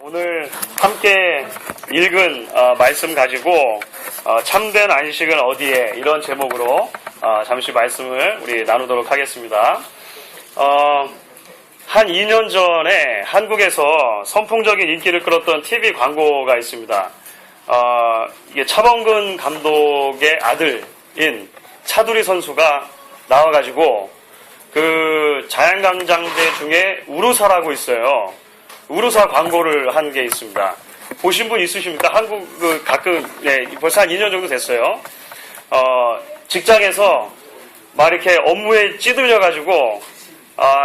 오늘 함께 읽은 말씀 가지고 참된 안식은 어디에 이런 제목으로 잠시 말씀을 우리 나누도록 하겠습니다. 한 2년 전에 한국에서 선풍적인 인기를 끌었던 TV 광고가 있습니다. 이게 차범근 감독의 아들인 차두리 선수가 나와가지고 그 자연강장제 중에 우루사라고 있어요. 우루사 광고를 한 게 있습니다. 보신 분 있으십니까? 한국 가끔 벌써 한 2년 정도 됐어요. 직장에서 막 이렇게 업무에 찌들려가지고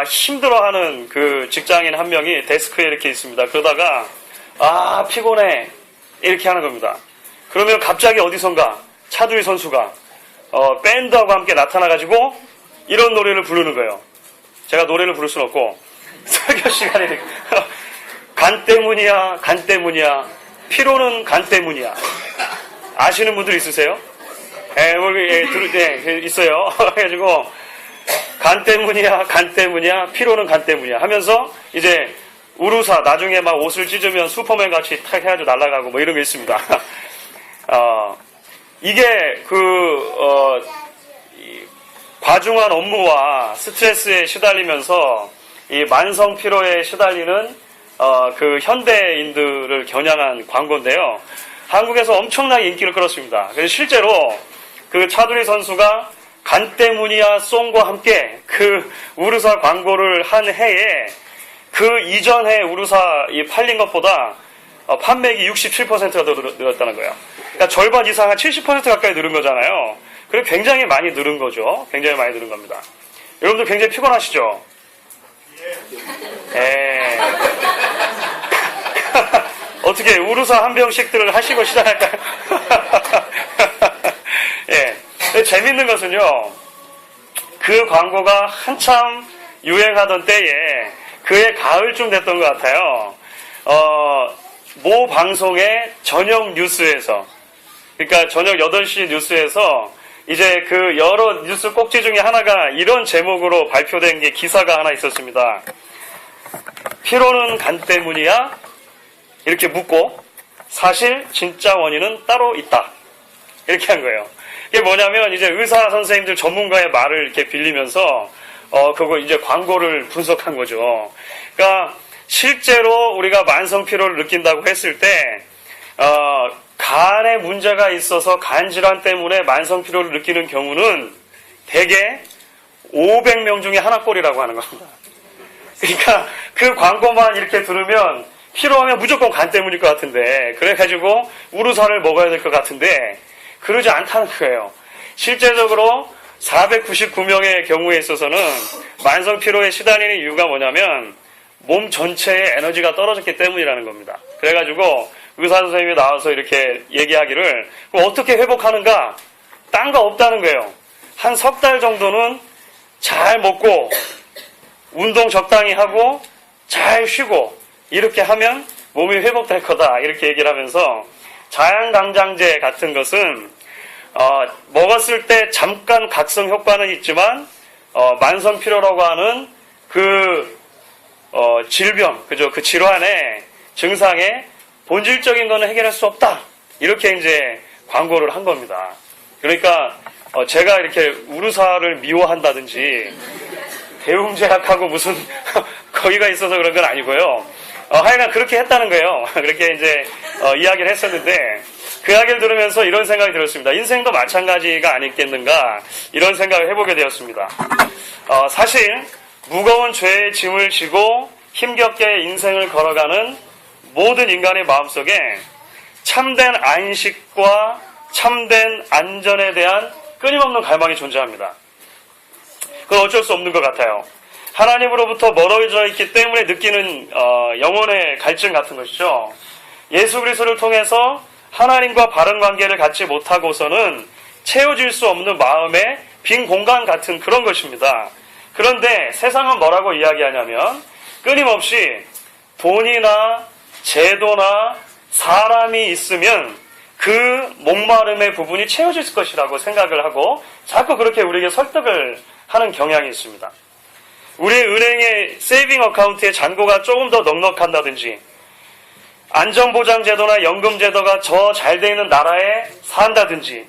힘들어하는 그 직장인 한 명이 데스크에 이렇게 있습니다. 그러다가 피곤해 이렇게 하는 겁니다. 그러면 갑자기 어디선가 차두리 선수가 밴드하고 함께 나타나가지고 이런 노래를 부르는 거예요. 제가 노래를 부를 수는 없고 설교 시간에 간 때문이야, 간 때문이야, 피로는 간 때문이야. 아시는 분들 있으세요? 있어요. 그래가지고 간 때문이야, 간 때문이야, 피로는 간 때문이야 하면서 이제 우루사 나중에 막 옷을 찢으면 슈퍼맨 같이 탁 해가지고 날아가고 뭐 이런 게 있습니다. 이게 과중한 업무와 스트레스에 시달리면서 이 만성 피로에 시달리는 그 현대인들을 겨냥한 광고인데요. 한국에서 엄청나게 인기를 끌었습니다. 그래서 실제로 그 차두리 선수가 간 때문이야 송과 함께 그 우루사 광고를 한 해에 그 이전 해 우루사 팔린 것보다 판매액이 67%가 더 늘었다는 거예요. 그러니까 절반 이상 한 70% 가까이 늘은 거잖아요. 그리고 굉장히 많이 늘은 거죠. 굉장히 많이 늘은 겁니다. 여러분들 굉장히 피곤하시죠? 어떻게 우루사 한 병씩들을 하시고 시작할까요? 재밌는 것은요, 그 광고가 한참 유행하던 때에 그해 가을쯤 됐던 것 같아요. 모 방송의 저녁 뉴스에서, 그러니까 저녁 8시 뉴스에서 이제 그 여러 뉴스 꼭지 중에 하나가 이런 제목으로 발표된 게 기사가 하나 있었습니다. 피로는 간 때문이야? 이렇게 묻고 사실 진짜 원인은 따로 있다. 이렇게 한 거예요. 이게 뭐냐면 이제 의사 선생님들 전문가의 말을 이렇게 빌리면서 그거 이제 광고를 분석한 거죠. 그러니까 실제로 우리가 만성 피로를 느낀다고 했을 때 간에 문제가 있어서 간 질환 때문에 만성 피로를 느끼는 경우는 대개 500명 중에 하나꼴이라고 하는 겁니다. 그러니까 그 광고만 이렇게 들으면 피로하면 무조건 간 때문일 것 같은데, 그래가지고 우루사를 먹어야 될 것 같은데 그러지 않다는 거예요. 실제적으로 499명의 경우에 있어서는 만성 피로에 시달리는 이유가 뭐냐면 몸 전체의 에너지가 떨어졌기 때문이라는 겁니다. 그래가지고 의사 선생님이 나와서 이렇게 얘기하기를 어떻게 회복하는가? 딴 거 없다는 거예요. 한 석 달 정도는 잘 먹고 운동 적당히 하고 잘 쉬고 이렇게 하면 몸이 회복될 거다, 이렇게 얘기를 하면서 자양강장제 같은 것은 먹었을 때 잠깐 각성 효과는 있지만 만성 피로라고 하는 그 질병, 그죠? 그 질환의 증상에 본질적인 거는 해결할 수 없다, 이렇게 이제 광고를 한 겁니다. 그러니까 제가 이렇게 우루사를 미워한다든지 대웅제약하고 무슨 거기가 있어서 그런 건 아니고요. 하여간 그렇게 했다는 거예요. 그렇게 이제 이야기를 했었는데 그 이야기를 들으면서 이런 생각이 들었습니다. 인생도 마찬가지가 아니겠는가, 이런 생각을 해보게 되었습니다. 사실 무거운 죄의 짐을 지고 힘겹게 인생을 걸어가는 모든 인간의 마음속에 참된 안식과 참된 안전에 대한 끊임없는 갈망이 존재합니다. 그건 어쩔 수 없는 것 같아요. 하나님으로부터 멀어져 있기 때문에 느끼는 영혼의 갈증 같은 것이죠. 예수 그리스도를 통해서 하나님과 바른 관계를 갖지 못하고서는 채워질 수 없는 마음의 빈 공간 같은 그런 것입니다. 그런데 세상은 뭐라고 이야기하냐면 끊임없이 돈이나 제도나 사람이 있으면 그 목마름의 부분이 채워질 것이라고 생각을 하고 자꾸 그렇게 우리에게 설득을 하는 경향이 있습니다. 우리 은행의 세이빙 어카운트에 잔고가 조금 더 넉넉한다든지 안전보장제도나 연금제도가 저 잘 돼 있는 나라에 산다든지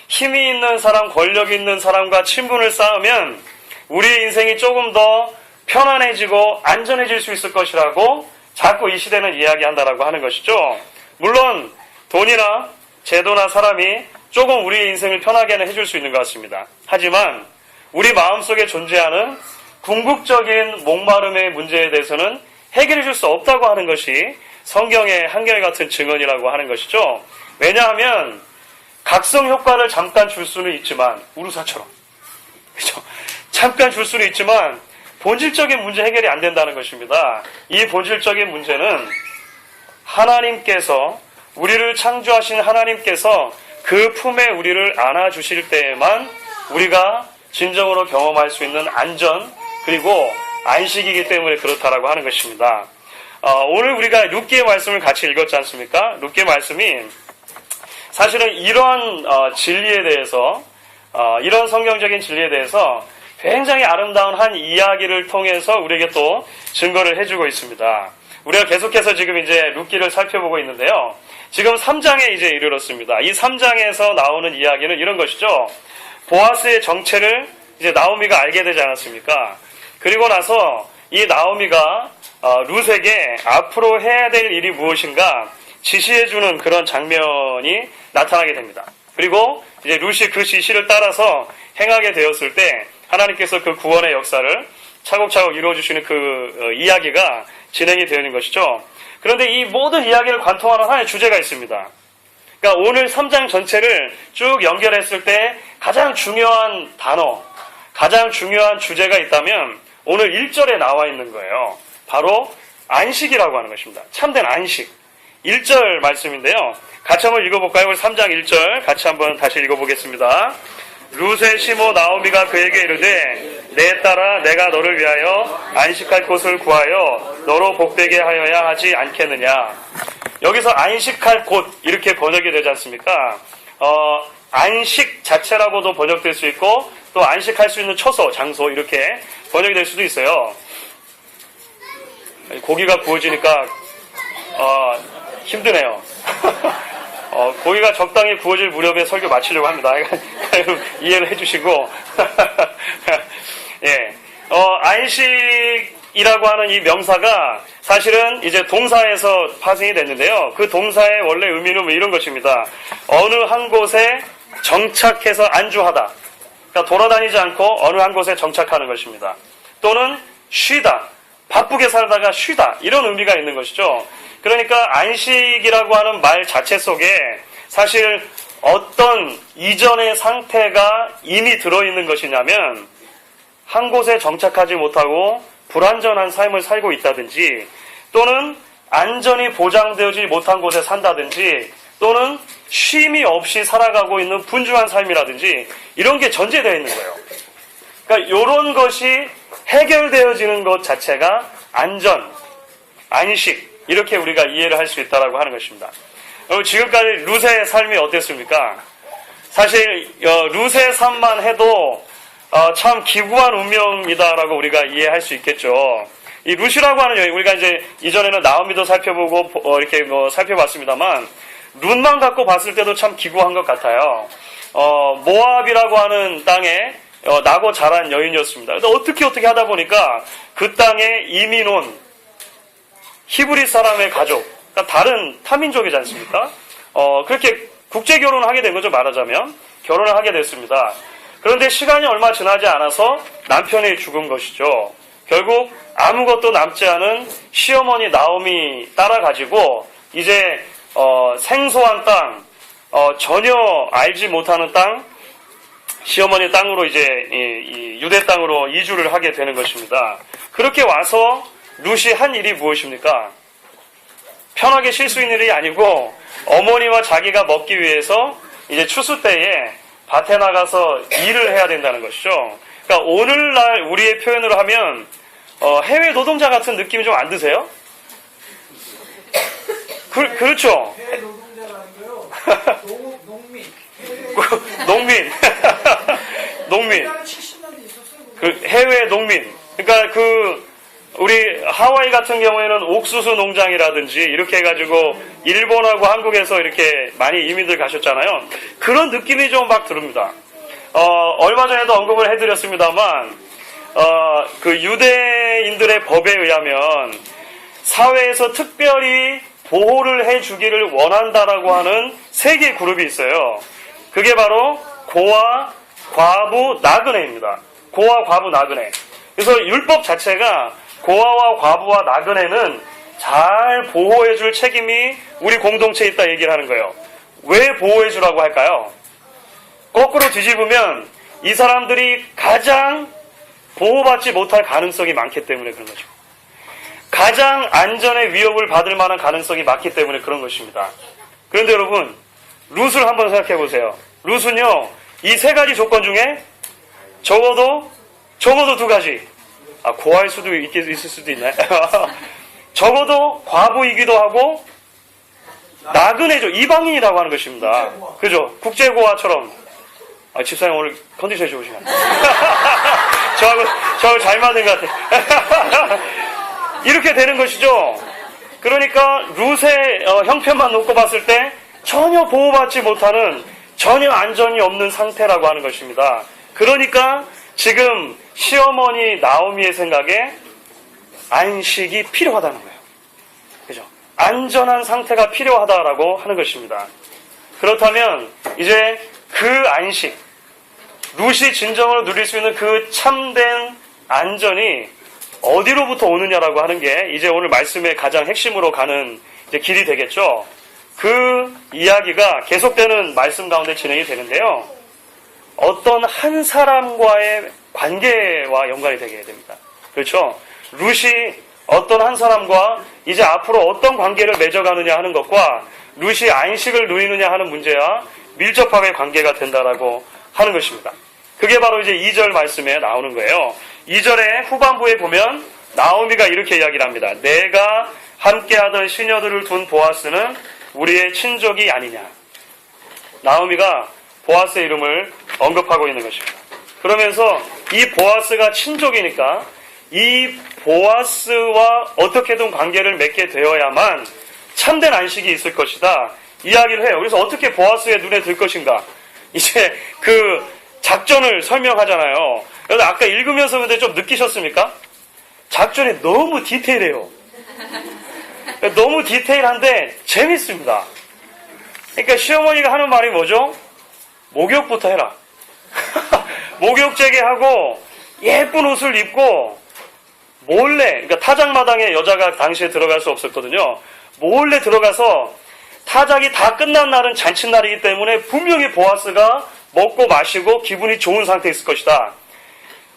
힘이 있는 사람, 권력이 있는 사람과 친분을 쌓으면 우리의 인생이 조금 더 편안해지고 안전해질 수 있을 것이라고 자꾸 이 시대는 이야기한다라고 하는 것이죠. 물론 돈이나 제도나 사람이 조금 우리의 인생을 편하게는 해줄 수 있는 것 같습니다. 하지만 우리 마음속에 존재하는 궁극적인 목마름의 문제에 대해서는 해결해 줄 수 없다고 하는 것이 성경의 한결같은 증언이라고 하는 것이죠. 왜냐하면 각성 효과를 잠깐 줄 수는 있지만 우루사처럼 그렇죠? 잠깐 줄 수는 있지만 본질적인 문제 해결이 안 된다는 것입니다. 이 본질적인 문제는 하나님께서 우리를 창조하신 하나님께서 그 품에 우리를 안아주실 때에만 우리가 진정으로 경험할 수 있는 안전 그리고 안식이기 때문에 그렇다라고 하는 것입니다. 오늘 우리가 룻기의 말씀을 같이 읽었지 않습니까? 룻기의 말씀이 사실은 이런 진리에 대해서 이런 성경적인 진리에 대해서 굉장히 아름다운 한 이야기를 통해서 우리에게 또 증거를 해주고 있습니다. 우리가 계속해서 지금 이제 룻기를 살펴보고 있는데요. 지금 3장에 이제 이르렀습니다. 이 3장에서 나오는 이야기는 이런 것이죠. 보아스의 정체를 이제 나오미가 알게 되지 않았습니까? 그리고 나서 이 나오미가 룻에게 앞으로 해야 될 일이 무엇인가 지시해주는 그런 장면이 나타나게 됩니다. 그리고 이제 룻이 그 지시를 따라서 행하게 되었을 때 하나님께서 그 구원의 역사를 차곡차곡 이루어주시는 그 이야기가 진행이 되는 것이죠. 그런데 이 모든 이야기를 관통하는 하나의 주제가 있습니다. 그러니까 오늘 3장 전체를 쭉 연결했을 때 가장 중요한 단어, 가장 중요한 주제가 있다면 오늘 1절에 나와 있는 거예요. 바로 안식이라고 하는 것입니다. 참된 안식. 1절 말씀인데요. 같이 한번 읽어볼까요? 우리 3장 1절 같이 한번 다시 읽어보겠습니다. 룻의 시모 나오미가 그에게 이르되 내 딸아 내가 너를 위하여 안식할 곳을 구하여 너로 복되게 하여야 하지 않겠느냐. 여기서 안식할 곳 이렇게 번역이 되지 않습니까? 안식 자체라고도 번역될 수 있고 또 안식할 수 있는 처소, 장소 이렇게 번역이 될 수도 있어요. 고기가 구워지니까 힘드네요. 고기가 적당히 구워질 무렵에 설교 마치려고 합니다. 이해를 해주시고 예, 안식이라고 하는 이 명사가 사실은 이제 동사에서 파생이 됐는데요. 그 동사의 원래 의미는 이런 것입니다. 어느 한 곳에 정착해서 안주하다. 그러니까 돌아다니지 않고 어느 한 곳에 정착하는 것입니다. 또는 쉬다. 바쁘게 살다가 쉬다. 이런 의미가 있는 것이죠. 그러니까 안식이라고 하는 말 자체 속에 사실 어떤 이전의 상태가 이미 들어있는 것이냐면 한 곳에 정착하지 못하고 불완전한 삶을 살고 있다든지 또는 안전이 보장되지 못한 곳에 산다든지 또는 쉼이 없이 살아가고 있는 분주한 삶이라든지 이런 게 전제되어 있는 거예요. 그러니까 이런 것이 해결되어지는 것 자체가 안전, 안식 이렇게 우리가 이해를 할 수 있다고 하는 것입니다. 지금까지 룻의 삶이 어땠습니까? 사실 룻의 삶만 해도 참 기구한 운명이다라고 우리가 이해할 수 있겠죠. 이 룻이라고 하는 여인 우리가 이제 이전에는 나오미도 살펴보고 이렇게 살펴봤습니다만 룻만 갖고 봤을 때도 참 기구한 것 같아요. 모압이라고 하는 땅에 나고 자란 여인이었습니다. 근데 어떻게 하다 보니까 그 땅에 이민 온 히브리 사람의 가족, 그러니까 다른 타민족이지 않습니까? 그렇게 국제 결혼을 하게 된 거죠, 말하자면. 결혼을 하게 됐습니다. 그런데 시간이 얼마 지나지 않아서 남편이 죽은 것이죠. 결국 아무것도 남지 않은 시어머니 나오미 따라가지고 이제 생소한 땅, 전혀 알지 못하는 땅, 시어머니 땅으로 이제 이 유대 땅으로 이주를 하게 되는 것입니다. 그렇게 와서 룻이 한 일이 무엇입니까? 편하게 쉴 수 있는 일이 아니고 어머니와 자기가 먹기 위해서 이제 추수 때에 밭에 나가서 일을 해야 된다는 것이죠. 그러니까 오늘날 우리의 표현으로 하면 해외 노동자 같은 느낌이 좀 안 드세요? 그렇죠. 해외 노동자라는 거요. 농민. 농민. 우리나라 70년대 있었어요. 그 해외 농민. 그러니까 우리 하와이 같은 경우에는 옥수수 농장이라든지 이렇게 해가지고 일본하고 한국에서 이렇게 많이 이민들 가셨잖아요. 그런 느낌이 좀 막 듭니다. 얼마 전에도 언급을 해드렸습니다만, 그 유대인들의 법에 의하면 사회에서 특별히 보호를 해주기를 원한다라고 하는 세 개의 그룹이 있어요. 그게 바로 고아, 과부, 나그네입니다. 고아, 과부, 나그네. 그래서 율법 자체가 고아와 과부와 나그네는 잘 보호해줄 책임이 우리 공동체에 있다 얘기를 하는 거예요. 왜 보호해주라고 할까요? 거꾸로 뒤집으면 이 사람들이 가장 보호받지 못할 가능성이 많기 때문에 그런 거죠. 가장 안전의 위협을 받을 만한 가능성이 많기 때문에 그런 것입니다. 그런데 여러분, 룻을 한번 생각해 보세요. 룻은요, 이 세 가지 조건 중에 적어도 두 가지. 고아일 수도 있을 수도 있나요? 적어도 과부이기도 하고 나그네죠. 이방인이라고 하는 것입니다. 그죠? 국제고아처럼. 집사님 오늘 컨디션이 좋으시네. 저하고 잘 맞은 것 같아. 이렇게 되는 것이죠. 그러니까 룻의 형편만 놓고 봤을 때 전혀 보호받지 못하는, 전혀 안전이 없는 상태라고 하는 것입니다. 그러니까 지금 시어머니 나오미의 생각에 안식이 필요하다는 거예요. 그죠? 안전한 상태가 필요하다라고 하는 것입니다. 그렇다면 이제 그 안식, 룻이 진정으로 누릴 수 있는 그 참된 안전이 어디로부터 오느냐라고 하는 게 이제 오늘 말씀의 가장 핵심으로 가는 이제 길이 되겠죠. 그 이야기가 계속되는 말씀 가운데 진행이 되는데요. 어떤 한 사람과의 관계와 연관이 되게 됩니다. 그렇죠? 룻이 어떤 한 사람과 이제 앞으로 어떤 관계를 맺어가느냐 하는 것과 룻이 안식을 누리느냐 하는 문제와 밀접하게 관계가 된다라고 하는 것입니다. 그게 바로 이제 2절 말씀에 나오는 거예요. 2절의 후반부에 보면 나오미가 이렇게 이야기를 합니다. 내가 함께하던 시녀들을 둔 보아스는 우리의 친족이 아니냐. 나오미가 보아스의 이름을 언급하고 있는 것입니다. 그러면서 이 보아스가 친족이니까 이 보아스와 어떻게든 관계를 맺게 되어야만 참된 안식이 있을 것이다 이야기를 해요. 그래서 어떻게 보아스의 눈에 들 것인가, 이제 그 작전을 설명하잖아요. 그래서 아까 읽으면서 근데 좀 느끼셨습니까? 작전이 너무 디테일해요. 너무 디테일한데 재밌습니다. 그러니까 시어머니가 하는 말이 뭐죠? 목욕부터 해라. 목욕제게 하고 예쁜 옷을 입고 몰래, 그러니까 타작마당에 여자가 당시에 들어갈 수 없었거든요. 몰래 들어가서 타작이 다 끝난 날은 잔칫날이기 때문에 분명히 보아스가 먹고 마시고 기분이 좋은 상태에 있을 것이다.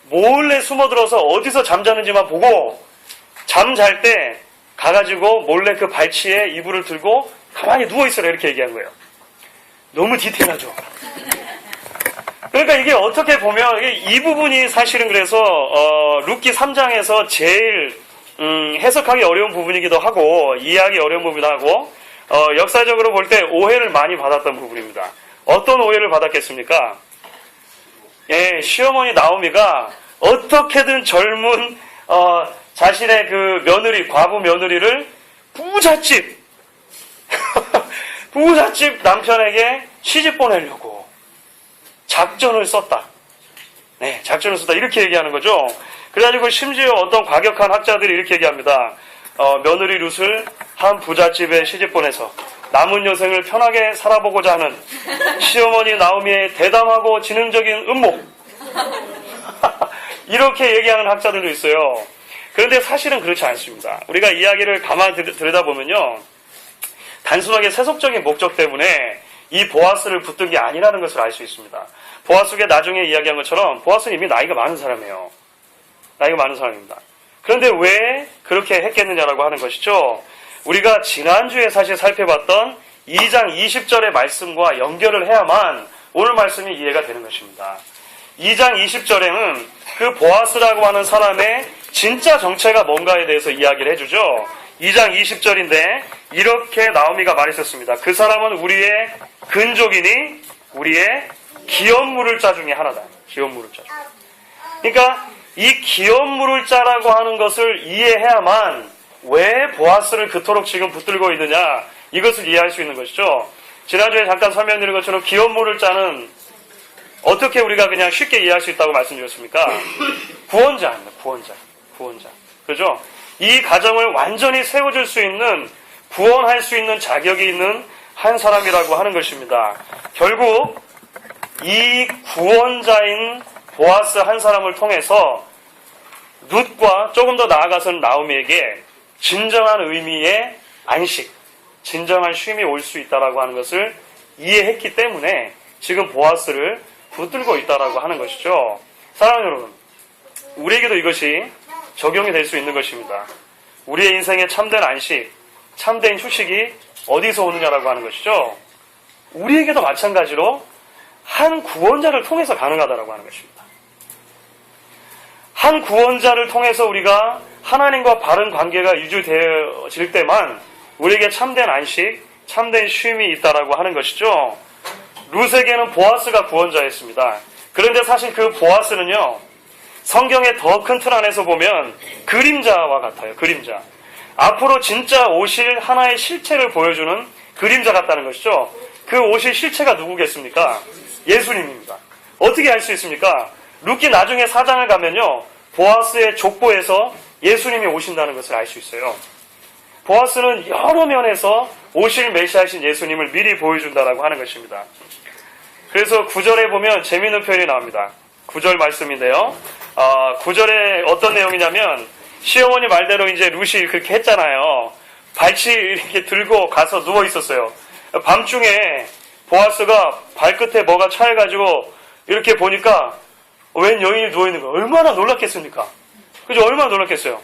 몰래 숨어들어서 어디서 잠자는지만 보고 잠잘 때 가가지고 몰래 그 발치에 이불을 들고 가만히 누워있어라 이렇게 얘기한 거예요. 너무 디테일하죠. 그러니까 이게 어떻게 보면 이 부분이 사실은 그래서 룻기 3장에서 제일 해석하기 어려운 부분이기도 하고 이해하기 어려운 부분이기도 하고 역사적으로 볼 때 오해를 많이 받았던 부분입니다. 어떤 오해를 받았겠습니까? 예, 시어머니 나오미가 어떻게든 젊은 자신의 그 며느리, 과부 며느리를 부잣집 남편에게 시집 보내려고 작전을 썼다. 네, 작전을 썼다. 이렇게 얘기하는 거죠. 그래가지고 심지어 어떤 과격한 학자들이 이렇게 얘기합니다. 며느리 룻을 한 부잣집에 시집 보내서 남은 여생을 편하게 살아보고자 하는 시어머니 나오미의 대담하고 지능적인 음모. 이렇게 얘기하는 학자들도 있어요. 그런데 사실은 그렇지 않습니다. 우리가 이야기를 가만히 들여다보면요. 단순하게 세속적인 목적 때문에 이 보아스를 붙든 게 아니라는 것을 알 수 있습니다. 보아스가 나중에 이야기한 것처럼 보아스는 이미 나이가 많은 사람이에요. 나이가 많은 사람입니다. 그런데 왜 그렇게 했겠느냐라고 하는 것이죠. 우리가 지난주에 사실 살펴봤던 2장 20절의 말씀과 연결을 해야만 오늘 말씀이 이해가 되는 것입니다. 2장 20절에는 그 보아스라고 하는 사람의 진짜 정체가 뭔가에 대해서 이야기를 해주죠. 2장 20절인데 이렇게 나오미가 말했었습니다. 그 사람은 우리의 근족이니 우리의 기업 물을 자 중에 하나다. 기업 물을 자 중. 그러니까 이 기업 물을 자라고 하는 것을 이해해야만 왜 보아스를 그토록 지금 붙들고 있느냐, 이것을 이해할 수 있는 것이죠. 지난주에 잠깐 설명드린 것처럼 기업 물을 자는 어떻게 우리가 그냥 쉽게 이해할 수 있다고 말씀드렸습니까? 구원자입니다. 구원자. 그죠? 이 가정을 완전히 세워줄 수 있는, 구원할 수 있는 자격이 있는 한 사람이라고 하는 것입니다. 결국 이 구원자인 보아스 한 사람을 통해서 룻과 조금 더 나아가서는 나오미에게 진정한 의미의 안식, 진정한 쉼이 올 수 있다라고 하는 것을 이해했기 때문에 지금 보아스를 붙들고 있다라고 하는 것이죠. 사랑하는 여러분, 우리에게도 이것이 적용이 될 수 있는 것입니다. 우리의 인생의 참된 안식, 참된 휴식이 어디서 오느냐라고 하는 것이죠. 우리에게도 마찬가지로 한 구원자를 통해서 가능하다라고 하는 것입니다. 한 구원자를 통해서 우리가 하나님과 바른 관계가 유지되어질 때만 우리에게 참된 안식, 참된 쉼이 있다라고 하는 것이죠. 룻에게는 보아스가 구원자였습니다. 그런데 사실 그 보아스는요, 성경의 더 큰 틀 안에서 보면 그림자와 같아요. 그림자. 앞으로 진짜 오실 하나의 실체를 보여주는 그림자 같다는 것이죠. 그 오실 실체가 누구겠습니까? 예수님입니다. 어떻게 알 수 있습니까? 룻기 나중에 4장을 가면요, 보아스의 족보에서 예수님이 오신다는 것을 알 수 있어요. 보아스는 여러 면에서 오실 메시아이신 예수님을 미리 보여준다라고 하는 것입니다. 그래서 9절에 보면 재미있는 표현이 나옵니다. 9절 말씀인데요. 9절에 어떤 내용이냐면, 시어머니 말대로 이제 룻이 그렇게 했잖아요. 발치 이렇게 들고 가서 누워 있었어요. 밤중에 보아스가 발끝에 뭐가 차여가지고 이렇게 보니까 웬 여인이 누워 있는 거예요. 얼마나 놀랐겠습니까? 그죠? 얼마나 놀랐겠어요.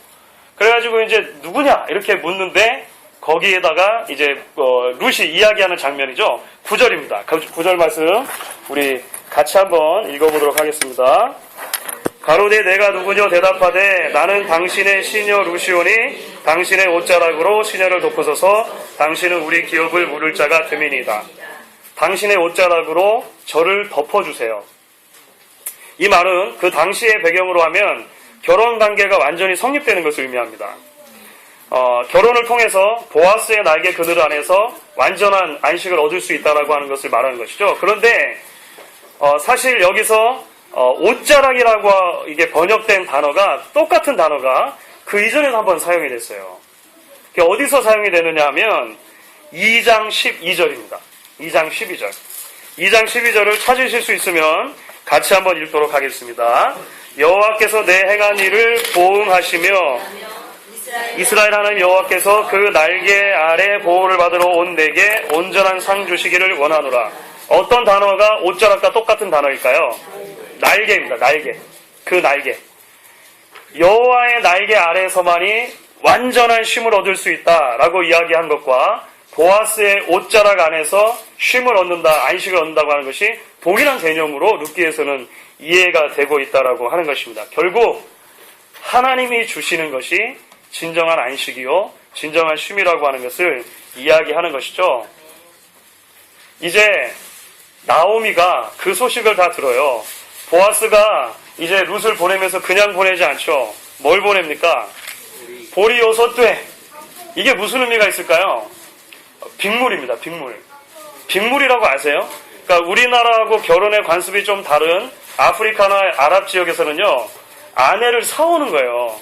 그래가지고 이제 누구냐 이렇게 묻는데 거기에다가 이제 룻이 이야기하는 장면이죠. 9절입니다. 9절 말씀 우리 같이 한번 읽어보도록 하겠습니다. 가로되 내가 누구뇨 대답하되 나는 당신의 시녀 루시오니 당신의 옷자락으로 시녀를 덮으소서. 당신은 우리 기업을 물을 자가 됨이니이다. 당신의 옷자락으로 저를 덮어주세요. 이 말은 그 당시의 배경으로 하면 결혼관계가 완전히 성립되는 것을 의미합니다. 결혼을 통해서 보아스의 날개 그늘 안에서 완전한 안식을 얻을 수 있다라고 하는 것을 말하는 것이죠. 그런데 사실 여기서 옷자락이라고 이게 번역된 단어가, 똑같은 단어가 그 이전에도 한번 사용이 됐어요. 그게 어디서 사용이 되느냐 하면 2장 12절입니다. 2장 12절. 2장 12절을 찾으실 수 있으면 같이 한번 읽도록 하겠습니다. 여호와께서 내 행한 일을 보응하시며 이스라엘 하나님 여호와께서 그 날개 아래 보호를 받으러 온 내게 온전한 상 주시기를 원하노라. 어떤 단어가 옷자락과 똑같은 단어일까요? 날개입니다. 날개. 그 날개. 여호와의 날개 아래에서만이 완전한 쉼을 얻을 수 있다라고 이야기한 것과 보아스의 옷자락 안에서 쉼을 얻는다, 안식을 얻는다고 하는 것이 동일한 개념으로 룻기에서는 이해가 되고 있다라고 하는 것입니다. 결국 하나님이 주시는 것이 진정한 안식이요, 진정한 쉼이라고 하는 것을 이야기하는 것이죠. 이제 나오미가 그 소식을 다 들어요. 보아스가 이제 룻을 보내면서 그냥 보내지 않죠. 뭘 보냅니까? 보리 6돼. 이게 무슨 의미가 있을까요? 빅물입니다. 빅물. 빅물이라고 아세요? 그러니까 우리나라하고 결혼의 관습이 좀 다른 아프리카나 아랍 지역에서는요, 아내를 사오는 거예요.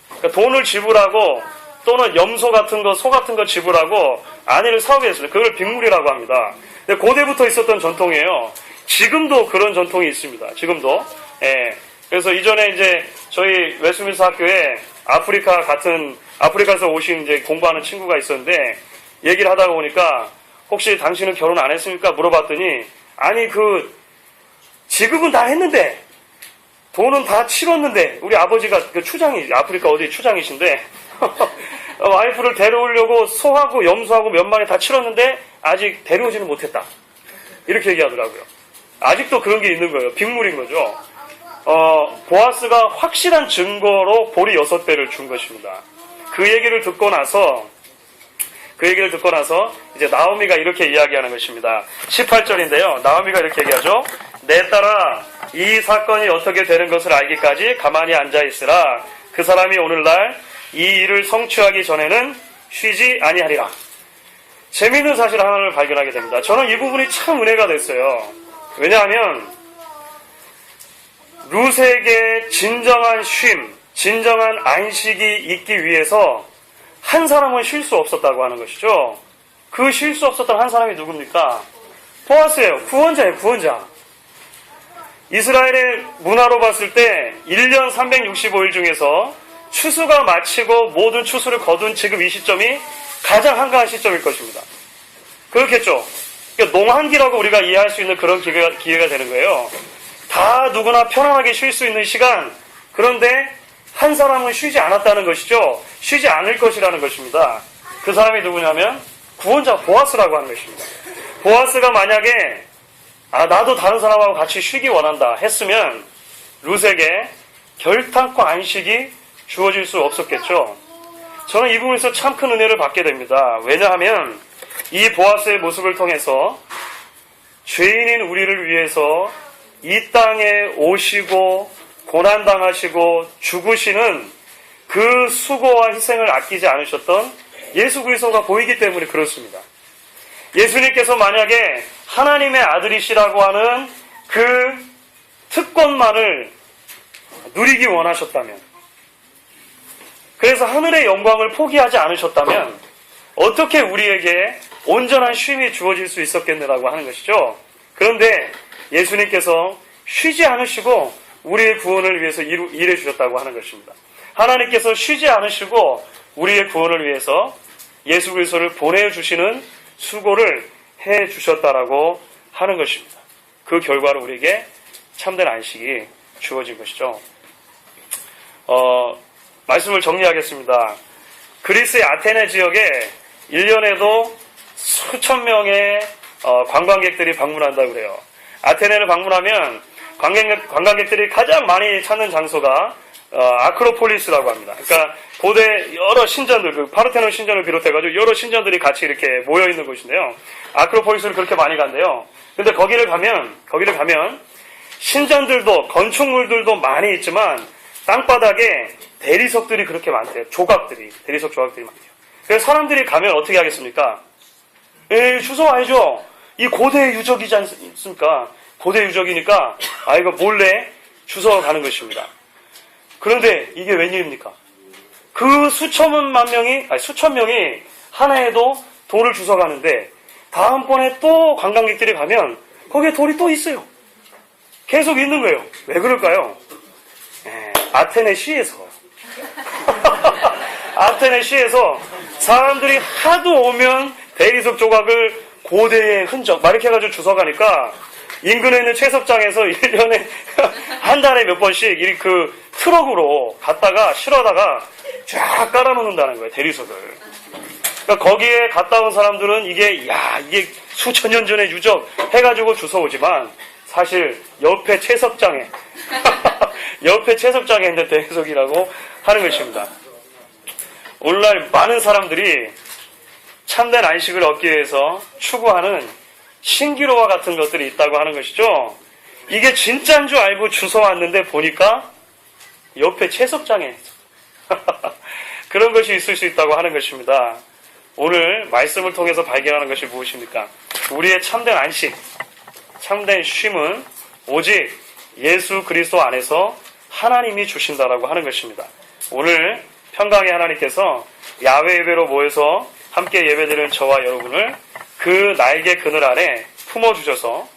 그러니까 돈을 지불하고 또는 염소 같은 거, 소 같은 거 지불하고 아내를 사오게 했어요. 그걸 빅물이라고 합니다. 근데 고대부터 있었던 전통이에요. 지금도 그런 전통이 있습니다. 지금도. 예. 그래서 이전에 이제 저희 웨스트민스터 학교에 아프리카에서 오신 이제 공부하는 친구가 있었는데 얘기를 하다가 보니까 혹시 당신은 결혼 안 했습니까? 물어봤더니 아니 지금은 다 했는데 돈은 다 치렀는데 우리 아버지가 그 아프리카 어디 추장이신데 와이프를 데려오려고 소하고 염소하고 몇 마리 다 치렀는데 아직 데려오지는 못했다. 이렇게 얘기하더라고요. 아직도 그런 게 있는 거예요. 빅물인 거죠. 보아스가 확실한 증거로 보리 6배를 준 것입니다. 그 얘기를 듣고 나서 이제 나오미가 이렇게 이야기하는 것입니다. 18절인데요. 나오미가 이렇게 얘기하죠. 내 딸아 이 사건이 어떻게 되는 것을 알기까지 가만히 앉아 있으라. 그 사람이 오늘날 이 일을 성취하기 전에는 쉬지 아니하리라. 재미있는 사실 하나를 발견하게 됩니다. 저는 이 부분이 참 은혜가 됐어요. 왜냐하면 룻에게 진정한 쉼, 진정한 안식이 있기 위해서 한 사람은 쉴 수 없었다고 하는 것이죠. 그 쉴 수 없었던 한 사람이 누굽니까? 보아스예요. 구원자예요. 구원자. 이스라엘의 문화로 봤을 때 1년 365일 중에서 추수가 마치고 모든 추수를 거둔 지금 이 시점이 가장 한가한 시점일 것입니다. 그렇겠죠. 그러니까 농한기라고 우리가 이해할 수 있는 그런 기회가 되는 거예요. 다 누구나 편안하게 쉴 수 있는 시간. 그런데 한 사람은 쉬지 않았다는 것이죠. 쉬지 않을 것이라는 것입니다. 그 사람이 누구냐면 구원자 보아스라고 하는 것입니다. 보아스가 만약에 나도 다른 사람하고 같이 쉬기 원한다 했으면 룻에게 결탄코 안식이 주어질 수 없었겠죠. 저는 이 부분에서 참 큰 은혜를 받게 됩니다. 왜냐하면 이 보아스의 모습을 통해서 죄인인 우리를 위해서 이 땅에 오시고 고난당하시고 죽으시는 그 수고와 희생을 아끼지 않으셨던 예수 그리스도가 보이기 때문에 그렇습니다. 예수님께서 만약에 하나님의 아들이시라고 하는 그 특권만을 누리기 원하셨다면, 그래서 하늘의 영광을 포기하지 않으셨다면 어떻게 우리에게 온전한 쉼이 주어질 수 있었겠느라고 하는 것이죠. 그런데 예수님께서 쉬지 않으시고 우리의 구원을 위해서 일해 주셨다고 하는 것입니다. 하나님께서 쉬지 않으시고 우리의 구원을 위해서 예수 그리스도를 보내주시는 수고를 해주셨다라고 하는 것입니다. 그 결과로 우리에게 참된 안식이 주어진 것이죠. 말씀을 정리하겠습니다. 그리스의 아테네 지역에 1년에도 수천 명의 관광객들이 방문한다고 그래요. 아테네를 방문하면 관광객들이 가장 많이 찾는 장소가 아크로폴리스라고 합니다. 그러니까 고대 여러 신전들, 그 파르테논 신전을 비롯해가지고 여러 신전들이 같이 이렇게 모여 있는 곳인데요. 아크로폴리스를 그렇게 많이 간대요. 근데 거기를 가면 신전들도 건축물들도 많이 있지만 땅바닥에 대리석들이 그렇게 많대요. 대리석 조각들이 많대요. 그래서 사람들이 가면 어떻게 하겠습니까? 주워 와야죠. 이 고대의 유적이지 않습니까? 고대 유적이니까 이거 몰래 주워 가는 것입니다. 그런데 이게 웬일입니까? 그 수천 명이 하나에도 돌을 주워 가는데 다음번에 또 관광객들이 가면 거기에 돌이 또 있어요. 계속 있는 거예요. 왜 그럴까요? 아테네 시에서 아테네 시에서 사람들이 하도 오면 대리석 조각을 고대의 흔적 막 이렇게 해가지고 주워가니까 인근에 있는 채석장에서 1년에 한 달에 몇 번씩 이 그 트럭으로 갔다가 실어다가 쫙 깔아놓는다는 거예요. 대리석을. 그러니까 거기에 갔다 온 사람들은 이게 수천 년 전의 유적 해가지고 주워오지만 사실 옆에 채석장에 있는 대리석이라고 하는 것입니다. 오늘날 많은 사람들이 참된 안식을 얻기 위해서 추구하는 신기루와 같은 것들이 있다고 하는 것이죠. 이게 진짜인 줄 알고 주워왔는데 보니까 옆에 채석장에 그런 것이 있을 수 있다고 하는 것입니다. 오늘 말씀을 통해서 발견하는 것이 무엇입니까? 우리의 참된 안식, 참된 쉼은 오직 예수 그리스도 안에서 하나님이 주신다라고 하는 것입니다. 오늘 평강의 하나님께서 야외 예배로 모여서 함께 예배드리는 저와 여러분을 그 날개 그늘 아래 품어주셔서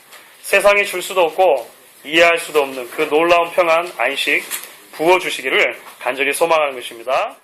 세상이 줄 수도 없고 이해할 수도 없는 그 놀라운 평안, 안식 부어주시기를 간절히 소망하는 것입니다.